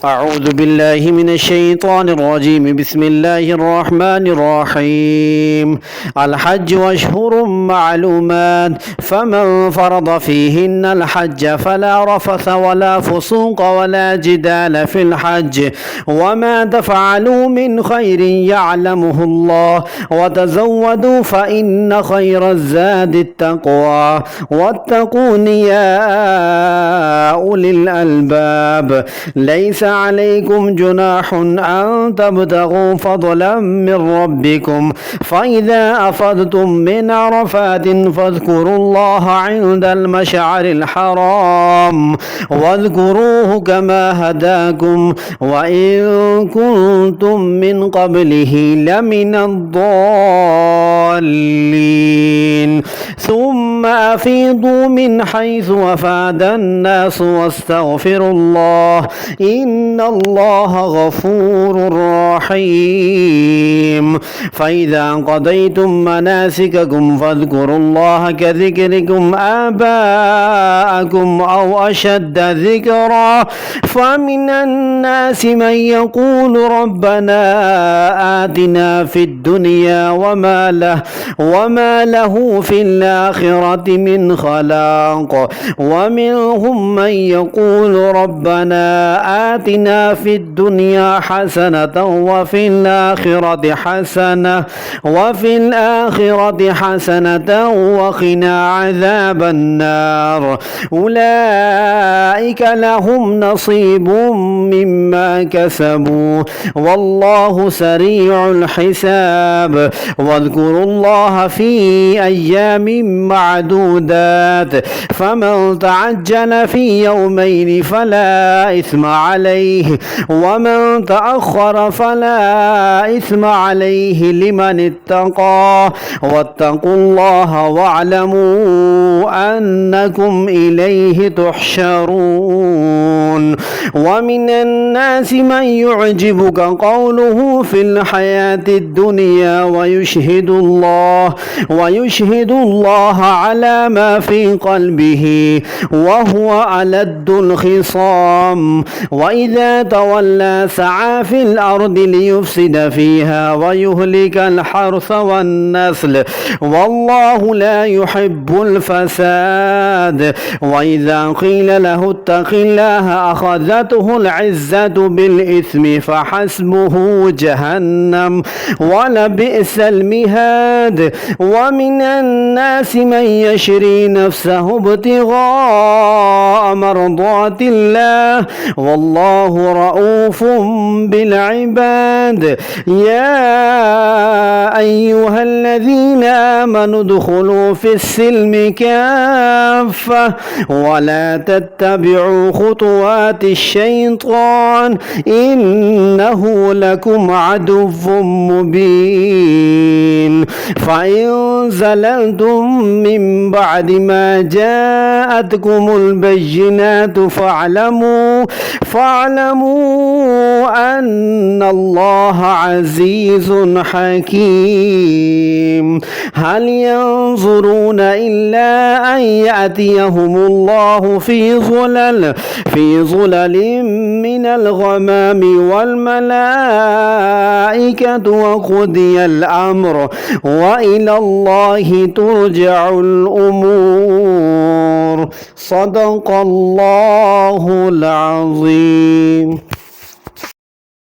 أعوذ بالله من الشيطان الرجيم. بسم الله الرحمن الرحيم. الحج أشهر معلومات، فمن فرض فيهن الحج فلا رفث ولا فسوق ولا جدال في الحج، وما تفعلوا من خير يعلمه الله، وتزودوا فإن خير الزاد التقوى، واتقون يا أولي الألباب. ليس عليكم جناح أن تبتغوا فضلا من ربكم، فإذا أفضتم من عرفات فاذكروا الله عند المشعر الحرام، واذكروه كما هداكم وإن كنتم من قبله لمن الضالين. ثم أفيضوا من حيث أفاد الناس واستغفروا الله إن الله غفور رحيم. فإذا قضيتم مناسككم فاذكروا الله كذكركم آباءكم أو أشد ذكرا. فمن الناس من يقول ربنا آتنا في الدنيا وما له في الآخرة من خلاق، ومنهم من يقول ربنا آتنا في الدنيا حسنة وفي الآخرة حسنة وقنا عذاب النار. أولئك لهم نصيب مما كسبوا والله سريع الحساب. واذكروا الله في أيام معدودات، فمن تعجل في يومين فلا إثم عليه، ومن تأخر فلا إثم عليه لمن اتقى. واتقوا الله واعلموا أنكم إليه تحشرون. ومن الناس من يعجبك قوله في الحياة الدنيا ويشهد الله على ما في قلبه وهو ألد الخصام. وإذا تولى سعى في الأرض ليفسد فيها ويهلك الحرث والنسل، والله لا يحب الفساد. وإذا قيل له اتق الله أخذته العزة بالإثم فحسبه جهنم ولبئس المهاد. ومن الناس من يشري نفسه ابتغاء مرضات الله والله رؤوف بالعباد. يا أيها الذين آمنوا ادخلوا في السلم كافة ولا تتبعوا خطوات الشيطان إنه لكم عدو مبين. فإن زللتم من بعد ما جاءتكم البينات فاعلموا أن الله عزيز حكيم. هل ينظرون إلا أن يأتيهم الله في ظلل من الغمام والملائكة وقضي الأمر وإلى الله ترجع الأمور. صدق الله العظيم.